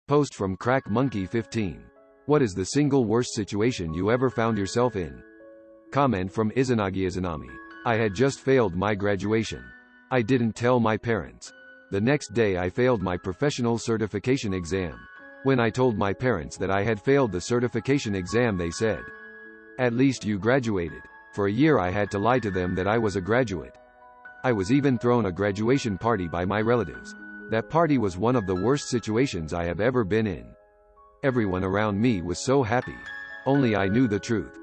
Post from Crack Monkey 15. What is the single worst situation you ever found yourself in? Comment from izanagiizanami. I had just failed my graduation. I didn't tell my parents. The next day I failed my professional certification exam. When I told my parents that I had failed the certification exam, they said, "At least you graduated." For a year I had to lie to them that I was a graduate. I was even thrown a graduation party by my relatives. That party was one of the worst situations I have ever been in. Everyone around me was so happy. Only I knew the truth.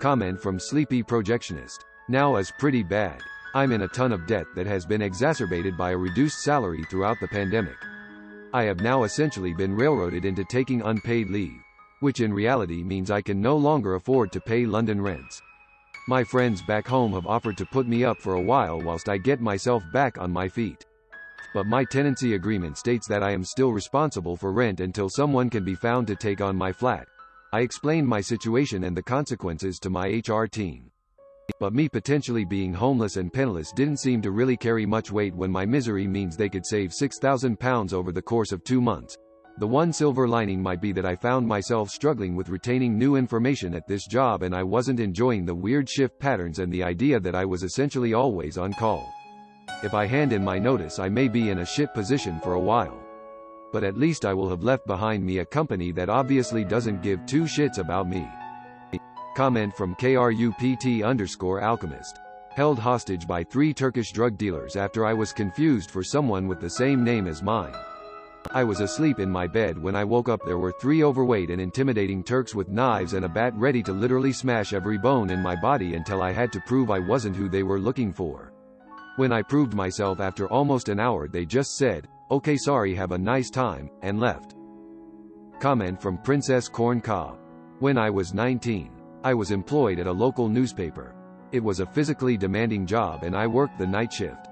Comment from sleepyprojectionist. Now is pretty bad. I'm in a ton of debt that has been exacerbated by a reduced salary throughout the pandemic. I have now essentially been railroaded into taking unpaid leave, which in reality means I can no longer afford to pay London rents. My friends back home have offered to put me up for a while whilst I get myself back on my feet. But my tenancy agreement states that I am still responsible for rent until someone can be found to take on my flat. I explained my situation and the consequences to my HR team. But me potentially being homeless and penniless didn't seem to really carry much weight when my misery means they could save £6,000 over the course of 2 months. The one silver lining might be that I found myself struggling with retaining new information at this job, and I wasn't enjoying the weird shift patterns and the idea that I was essentially always on call. If I hand in my notice, I may be in a shit position for a while. But at least I will have left behind me a company that obviously doesn't give two shits about me. Comment from KRUPT_alchemist. Held hostage by 3 Turkish drug dealers after I was confused for someone with the same name as mine. I was asleep in my bed when I woke up. There were 3 overweight and intimidating Turks with knives and a bat ready to literally smash every bone in my body until I had to prove I wasn't who they were looking for. When I proved myself after almost an hour, they just said, "Okay, sorry, have a nice time," and left. Comment from princesscorncob. When I was 19, I was employed at a local newspaper. It was a physically demanding job and I worked the night shift.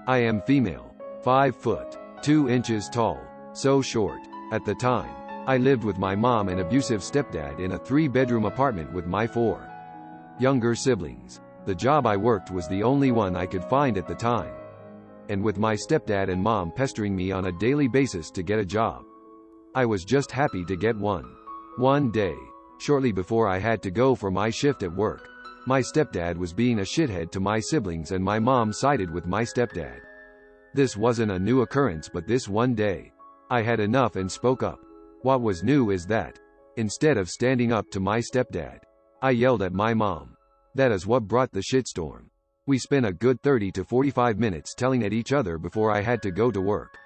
I am female, 5 foot, 2 inches tall, so short. At the time, I lived with my mom and abusive stepdad in a 3-bedroom apartment with my 4 younger siblings. The job I worked was the only one I could find at the time. And with my stepdad and mom pestering me on a daily basis to get a job, I was just happy to get one. One day, shortly before I had to go for my shift at work, my stepdad was being a shithead to my siblings and my mom sided with my stepdad. This wasn't a new occurrence, but this one day, I had enough and spoke up. What was new is that, instead of standing up to my stepdad, I yelled at my mom. That is what brought the shitstorm. We spent a good 30 to 45 minutes telling at each other before I had to go to work.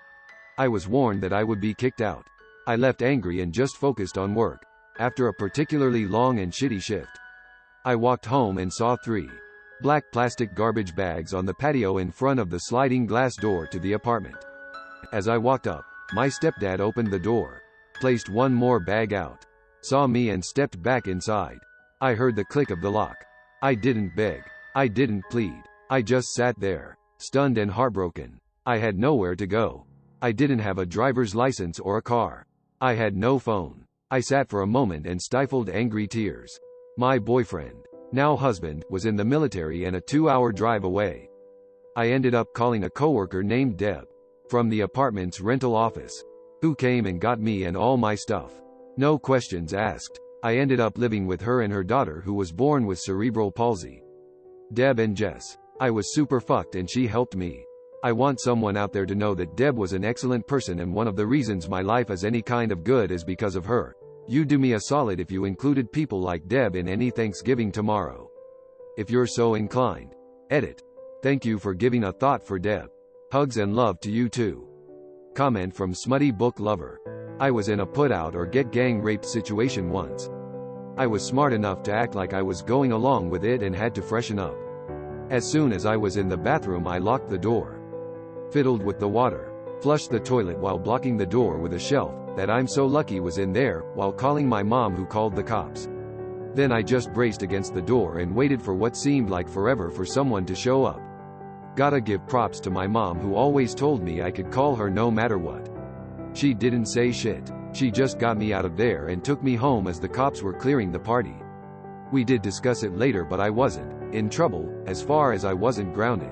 I was warned that I would be kicked out. I left angry and just focused on work. After a particularly long and shitty shift, I walked home and saw 3 black plastic garbage bags on the patio in front of the sliding glass door to the apartment. As I walked up, my stepdad opened the door, placed 1 more bag out, saw me and stepped back inside. I heard the click of the lock. I didn't beg. I didn't plead. I just sat there, stunned and heartbroken. I had nowhere to go. I didn't have a driver's license or a car. I had no phone. I sat for a moment and stifled angry tears. My boyfriend, now husband, was in the military and a 2-hour drive away. I ended up calling a coworker named Deb from the apartment's rental office, who came and got me and all my stuff. No questions asked. I ended up living with her and her daughter, who was born with cerebral palsy. Deb and Jess. I was super fucked and she helped me. I want someone out there to know that Deb was an excellent person, and one of the reasons my life is any kind of good is because of her. You do me a solid if you included people like Deb in any Thanksgiving tomorrow. If you're so inclined. Edit. Thank you for giving a thought for Deb. Hugs and love to you too. Comment from SmuttyBookLover. I was in a put out or get gang raped situation once. I was smart enough to act like I was going along with it and had to freshen up. As soon as I was in the bathroom, I locked the door, fiddled with the water, flushed the toilet while blocking the door with a shelf that I'm so lucky was in there, while calling my mom, who called the cops. Then I just braced against the door and waited for what seemed like forever for someone to show up. Gotta give props to my mom, who always told me I could call her no matter what. She didn't say shit. She just got me out of there and took me home as the cops were clearing the party. We did discuss it later, but I wasn't in trouble, as far as I wasn't grounded.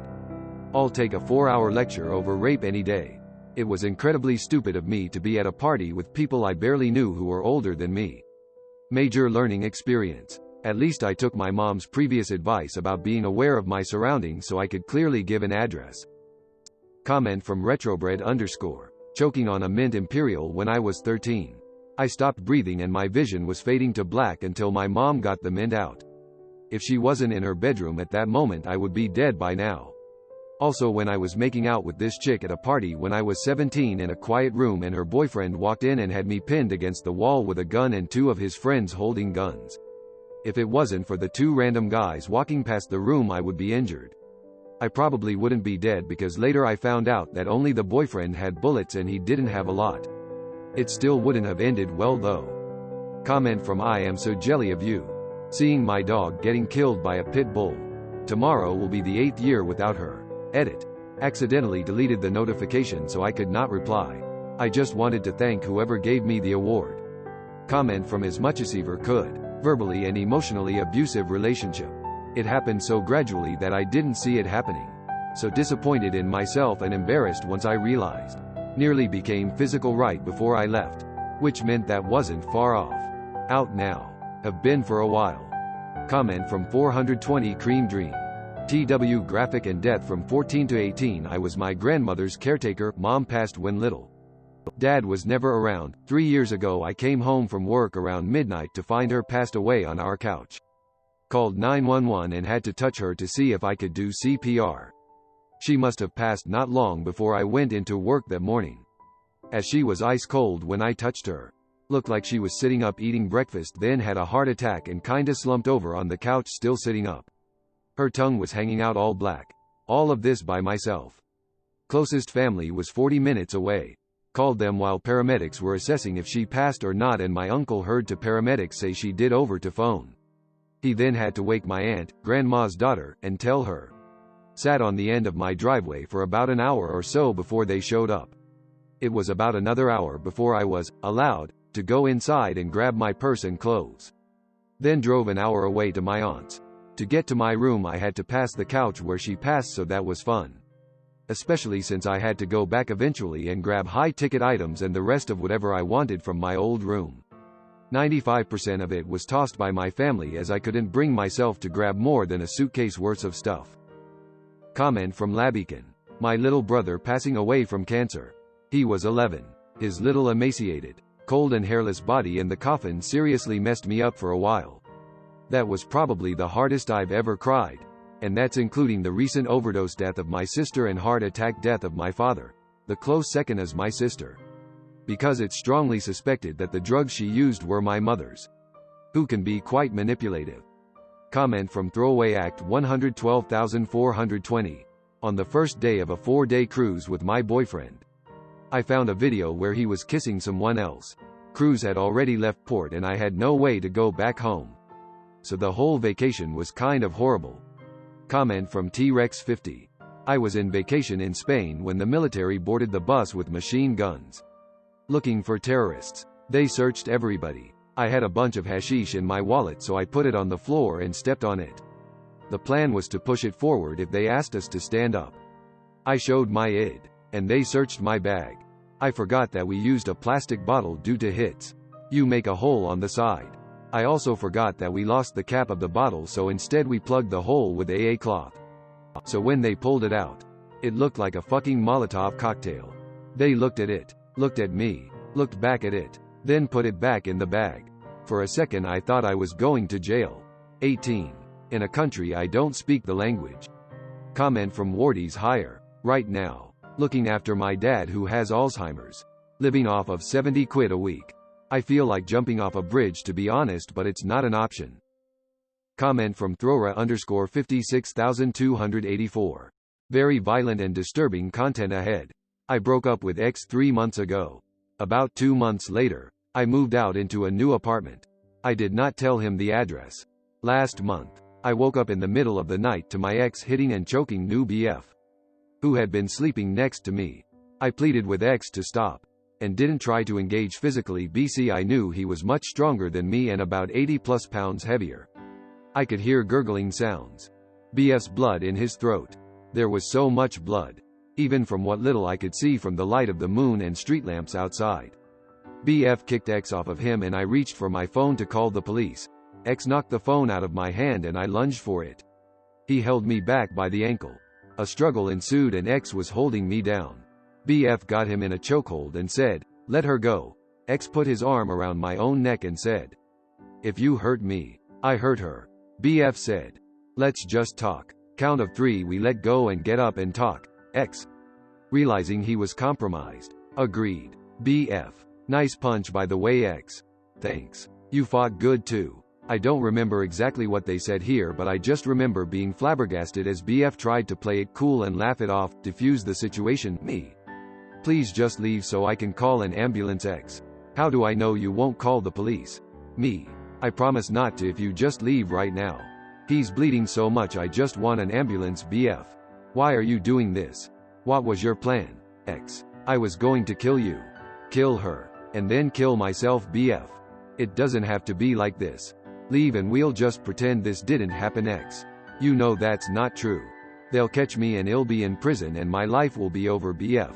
I'll take a 4-hour lecture over rape any day. It was incredibly stupid of me to be at a party with people I barely knew who were older than me. Major learning experience. At least I took my mom's previous advice about being aware of my surroundings so I could clearly give an address. Comment from retrobred_. Choking on a mint imperial when I was 13. I stopped breathing and my vision was fading to black until my mom got the mint out. If she wasn't in her bedroom at that moment I would be dead by now. Also when I was making out with this chick at a party when I was 17 in a quiet room and her boyfriend walked in and had me pinned against the wall with a gun and two of his friends holding guns. If it wasn't for the two random guys walking past the room I would be injured. I probably wouldn't be dead because later I found out that only the boyfriend had bullets and he didn't have a lot. It still wouldn't have ended well though. Comment from iamsojellyofu. Seeing my dog getting killed by a pit bull. Tomorrow will be the 8th year without her. Edit. Accidentally deleted the notification so I could not reply. I just wanted to thank whoever gave me the award. Comment from asmuchasievercould. Verbally and emotionally abusive relationship. It happened so gradually that I didn't see it happening. So disappointed in myself and embarrassed once I realized. Nearly became physical right before I left. Which meant that wasn't far off. Out now. Have been for a while. Comment from 420 Cream Dream. TW graphic and death from 14 to 18 I was my grandmother's caretaker, mom passed when little. Dad was never around. 3 years ago I came home from work around midnight to find her passed away on our couch. Called 911 and had to touch her to see if I could do CPR. She must have passed not long before I went into work that morning. As she was ice cold when I touched her. Looked like she was sitting up eating breakfast then had a heart attack and kinda slumped over on the couch still sitting up. Her tongue was hanging out all black. All of this by myself. Closest family was 40 minutes away. Called them while paramedics were assessing if she passed or not and my uncle heard to paramedics say she did over to phone. He then had to wake my aunt, grandma's daughter, and tell her. Sat on the end of my driveway for about an hour or so before they showed up. It was about another hour before I was allowed to go inside and grab my purse and clothes. Then drove an hour away to my aunt's. To get to my room I had to pass the couch where she passed, so that was fun. Especially since I had to go back eventually and grab high-ticket items and the rest of whatever I wanted from my old room. 95% of it was tossed by my family as I couldn't bring myself to grab more than a suitcase worth of stuff. Comment from labbykun. My little brother passing away from cancer. He was 11. His little emaciated, cold and hairless body in the coffin seriously messed me up for a while. That was probably the hardest I've ever cried. And that's including the recent overdose death of my sister and heart attack death of my father. The close second is my sister. Because it's strongly suspected that the drugs she used were my mother's. Who can be quite manipulative. Comment from Throwaway Act 112420. On the first day of a 4-day cruise with my boyfriend. I found a video where he was kissing someone else. Cruise had already left port and I had no way to go back home. So the whole vacation was kind of horrible. Comment from T-Rex 50. I was in vacation in Spain when the military boarded the bus with machine guns. Looking for terrorists. They searched everybody. I had a bunch of hashish in my wallet so I put it on the floor and stepped on it. The plan was to push it forward if they asked us to stand up. I showed my ID. And they searched my bag. I forgot that we used a plastic bottle due to hits. You make a hole on the side. I also forgot that we lost the cap of the bottle, so instead we plugged the hole with AA cloth. So when they pulled it out, it looked like a fucking Molotov cocktail. They looked at it, looked at me, looked back at it, then put it back in the bag. For a second I thought I was going to jail. 18. In a country I don't speak the language. Comment from Wardieshire. Right now, looking after my dad who has Alzheimer's. Living off of 70 quid a week. I feel like jumping off a bridge to be honest, but it's not an option. Comment from Throra_56284. Very violent and disturbing content ahead. I broke up with ex 3 months ago. About 2 months later, I moved out into a new apartment. I did not tell him the address. Last month, I woke up in the middle of the night to my ex hitting and choking new BF, who had been sleeping next to me. I pleaded with ex to stop, and didn't try to engage physically. I knew he was much stronger than me and about 80+ pounds heavier. I could hear gurgling sounds. BF's blood in his throat. There was so much blood. even from what little I could see from the light of the moon and street lamps outside. BF kicked X off of him and I reached for my phone to call the police. X knocked the phone out of my hand and I lunged for it. He held me back by the ankle. A struggle ensued and X was holding me down. BF got him in a chokehold and said, "Let her go." X put his arm around my own neck and said, "If you hurt me, I hurt her." BF said, "Let's just talk. Count of 3 we let go and get up and talk." X, realizing he was compromised, agreed. BF, "Nice punch by the way X. Thanks. You fought good too." I don't remember exactly what they said here, but I just remember being flabbergasted as BF tried to play it cool and laugh it off, diffuse the situation. Me, "Please just leave so I can call an ambulance." X, "How do I know you won't call the police?" Me, "I promise not to if you just leave right now. He's bleeding so much I just want an ambulance." BF, "Why are you doing this? What was your plan?" X, "I was going to kill you. Kill her. And then kill myself." BF, "It doesn't have to be like this. Leave and we'll just pretend this didn't happen." X, "You know that's not true. They'll catch me and I'll be in prison and my life will be over." BF,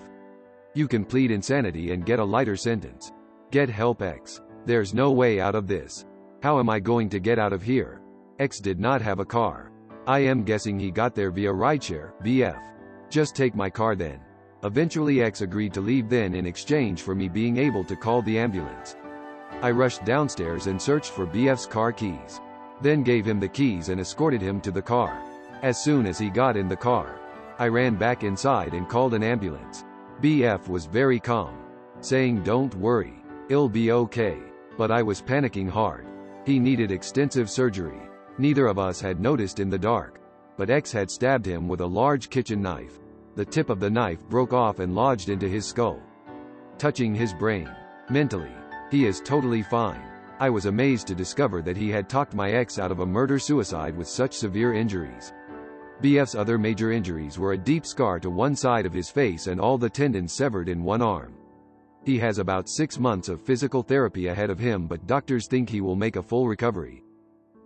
"You can plead insanity and get a lighter sentence. Get help." X, "There's no way out of this. How am I going to get out of here?" X did not have a car. I am guessing he got there via rideshare. BF, "Just take my car then." Eventually X agreed to leave then in exchange for me being able to call the ambulance. I rushed downstairs and searched for BF's car keys. Then gave him the keys and escorted him to the car. As soon as he got in the car, I ran back inside and called an ambulance. BF was very calm, saying, "Don't worry, it'll be okay." But I was panicking hard. He needed extensive surgery. Neither of us had noticed in the dark, but X had stabbed him with a large kitchen knife. The tip of the knife broke off and lodged into his skull, touching his brain. Mentally, he is totally fine. I was amazed to discover that he had talked my ex out of a murder-suicide with such severe injuries. BF's other major injuries were a deep scar to one side of his face and all the tendons severed in one arm. He has about 6 months of physical therapy ahead of him, but doctors think he will make a full recovery.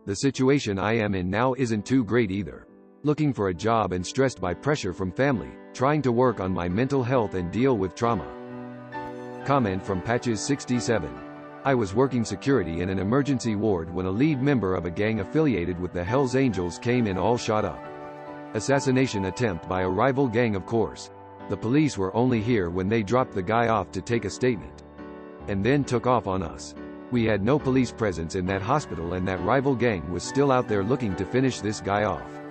The situation I am in now isn't too great either. Looking for a job and stressed by pressure from family, trying to work on my mental health and deal with trauma. Comment from Patches67. I was working security in an emergency ward when a lead member of a gang affiliated with the Hells Angels came in all shot up. Assassination attempt by a rival gang, of course. The police were only here when they dropped the guy off to take a statement, and then took off on us. We had no police presence in that hospital and that rival gang was still out there looking to finish this guy off.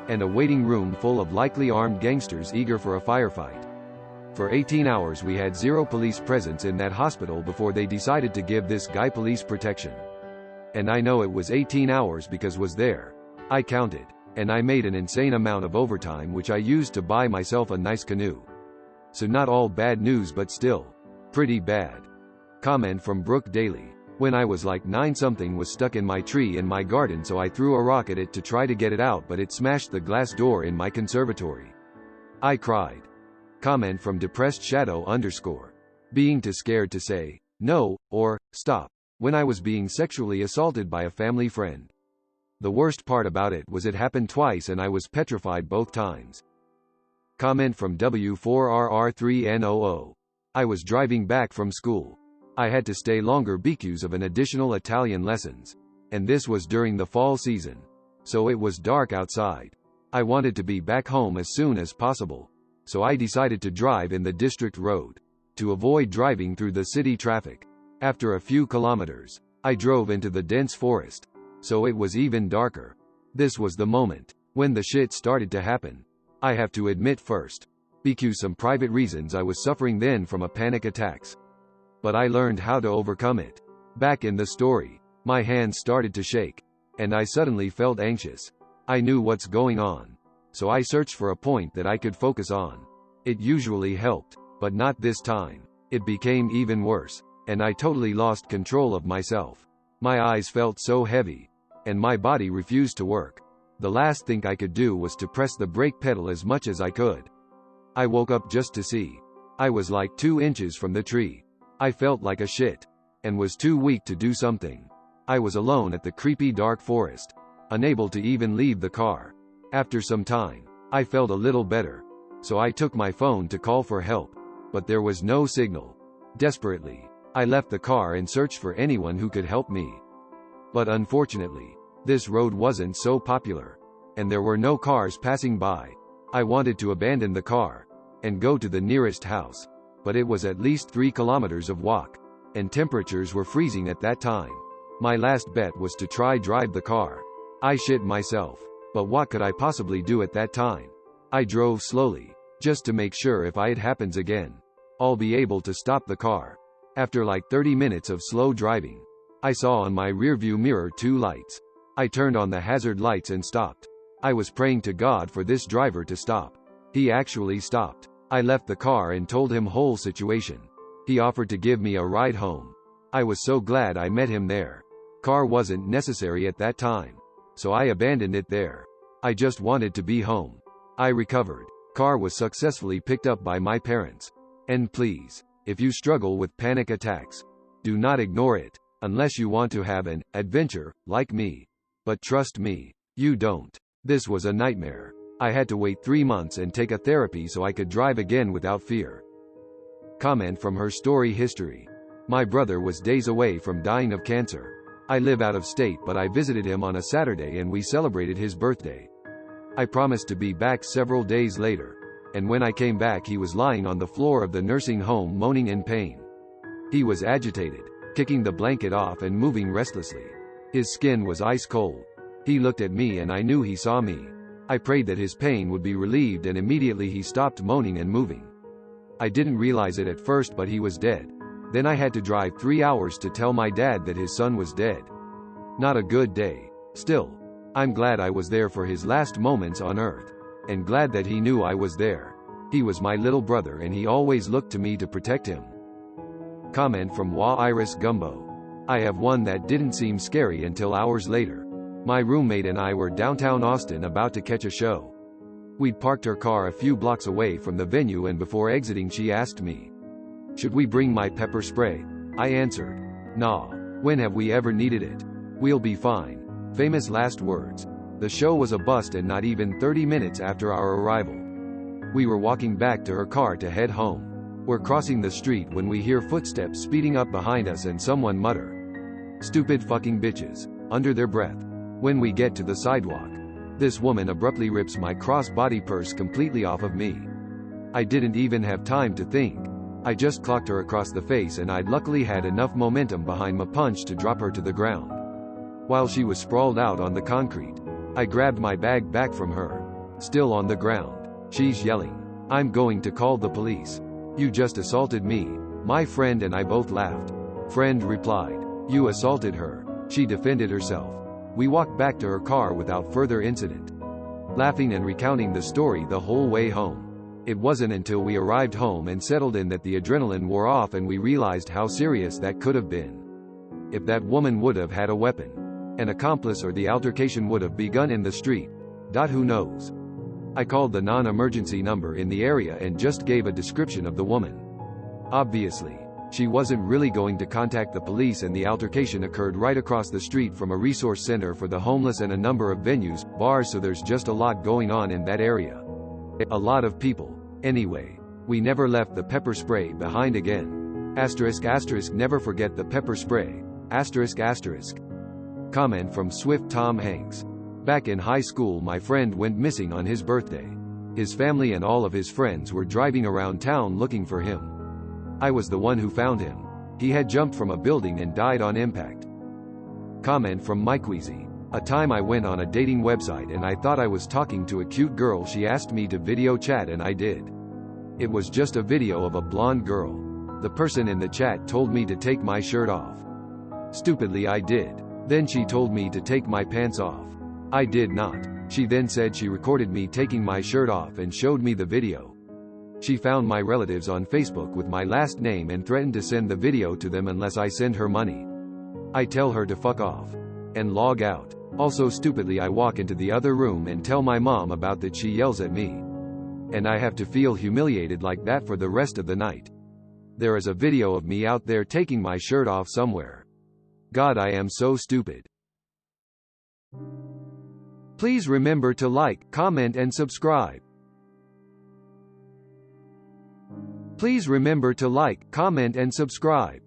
And a waiting room full of likely armed gangsters eager for a firefight. For 18 hours we had zero police presence in that hospital before they decided to give this guy police protection. And I know it was 18 hours because was there. I counted. And I made an insane amount of overtime which I used to buy myself a nice canoe. So not all bad news but still pretty bad. Comment from Brookedaly. When I was like 9 something was stuck in my tree in my garden, so I threw a rock at it to try to get it out, but it smashed the glass door in my conservatory. I cried. Comment from Depressed Shadow _ being too scared to say no or stop when I was being sexually assaulted by a family friend. The worst part about it was it happened twice and I was petrified both times. Comment from W4RR3N00. I was driving back from school. I had to stay longer because of an additional Italian lessons. And this was during the fall season. So it was dark outside. I wanted to be back home as soon as possible. So I decided to drive in the district road, to avoid driving through the city traffic. After a few kilometers, I drove into the dense forest. So it was even darker. This was the moment when the shit started to happen. I have to admit first, because some private reasons I was suffering then from a panic attacks. But I learned how to overcome it. Back in the story, my hands started to shake, and I suddenly felt anxious. I knew what's going on. So I searched for a point that I could focus on. It usually helped, but not this time. It became even worse, and I totally lost control of myself. My eyes felt so heavy, and my body refused to work. The last thing I could do was to press the brake pedal as much as I could. I woke up just to see. I was like 2 inches from the tree. I felt like a shit, and was too weak to do something. I was alone at the creepy dark forest, unable to even leave the car. After some time, I felt a little better. so I took my phone to call for help, but there was no signal. Desperately, I left the car and searched for anyone who could help me. But unfortunately, this road wasn't so popular, and there were no cars passing by. I wanted to abandon the car and go to the nearest house, but it was at least 3 kilometers of walk, and temperatures were freezing at that time. My last bet was to try drive the car. I shit myself, but what could I possibly do at that time? I drove slowly, just to make sure if it happens again, I'll be able to stop the car. After like 30 minutes of slow driving, I saw on my rearview mirror 2 lights. I turned on the hazard lights and stopped. I was praying to God for this driver to stop. He actually stopped. I left the car and told him whole situation. He offered to give me a ride home. I was so glad I met him there. Car wasn't necessary at that time, so I abandoned it there. I just wanted to be home. I recovered. Car was successfully picked up by my parents. And please, if you struggle with panic attacks, do not ignore it, unless you want to have an adventure, like me. But trust me, you don't. This was a nightmare. I had to wait 3 months and take a therapy so I could drive again without fear. Comment from herstoryhistory. My brother was days away from dying of cancer. I live out of state, but I visited him on a Saturday and we celebrated his birthday. I promised to be back several days later, and when I came back he was lying on the floor of the nursing home moaning in pain. He was agitated, kicking the blanket off and moving restlessly. His skin was ice cold. He looked at me and I knew he saw me. I prayed that his pain would be relieved and immediately he stopped moaning and moving. I didn't realize it at first, but he was dead. Then I had to drive 3 hours to tell my dad that his son was dead. Not a good day. Still, I'm glad I was there for his last moments on earth, and glad that he knew I was there. He was my little brother and he always looked to me to protect him. Comment from waIrusgumbo. I have one that didn't seem scary until hours later. My roommate and I were downtown Austin about to catch a show. We'd parked her car a few blocks away from the venue and before exiting she asked me, "Should we bring my pepper spray?" I answered, "Nah, when have we ever needed it? We'll be fine." Famous last words. The show was a bust and not even 30 minutes after our arrival, we were walking back to her car to head home. We're crossing the street when we hear footsteps speeding up behind us and someone mutter, "Stupid fucking bitches," under their breath. When we get to the sidewalk, this woman abruptly rips my cross-body purse completely off of me. I didn't even have time to think. I just clocked her across the face and I'd luckily had enough momentum behind my punch to drop her to the ground. While she was sprawled out on the concrete, I grabbed my bag back from her. Still on the ground, she's yelling, "I'm going to call the police. You just assaulted me." My friend and I both laughed. Friend replied, "You assaulted her. She defended herself." We walked back to her car without further incident, laughing and recounting the story the whole way home. It wasn't until we arrived home and settled in that the adrenaline wore off and we realized how serious that could have been. If that woman would have had a weapon, an accomplice, or the altercation would have begun in the street, who knows? I called the non-emergency number in the area and just gave a description of the woman. Obviously, she wasn't really going to contact the police, and the altercation occurred right across the street from a resource center for the homeless and a number of venues, bars, so there's just a lot going on in that area. A lot of people. Anyway, we never left the pepper spray behind again. ***, never forget the pepper spray. ***. Comment from Swift Tom Hanks. Back in high school my friend went missing on his birthday. His family and all of his friends were driving around town looking for him. I was the one who found him. He had jumped from a building and died on impact. Comment from mikeweasy. A time I went on a dating website and I thought I was talking to a cute girl. She asked me to video chat and I did. It was just a video of a blonde girl. The person in the chat told me to take my shirt off. Stupidly I did. Then she told me to take my pants off. I did not. She then said she recorded me taking my shirt off and showed me the video. She found my relatives on Facebook with my last name and threatened to send the video to them unless I send her money. I tell her to fuck off and log out. Also stupidly I walk into the other room and tell my mom about that. She yells at me. And I have to feel humiliated like that for the rest of the night. There is a video of me out there taking my shirt off somewhere. God, I am so stupid. Please remember to like, comment and subscribe. Please remember to like, comment and subscribe.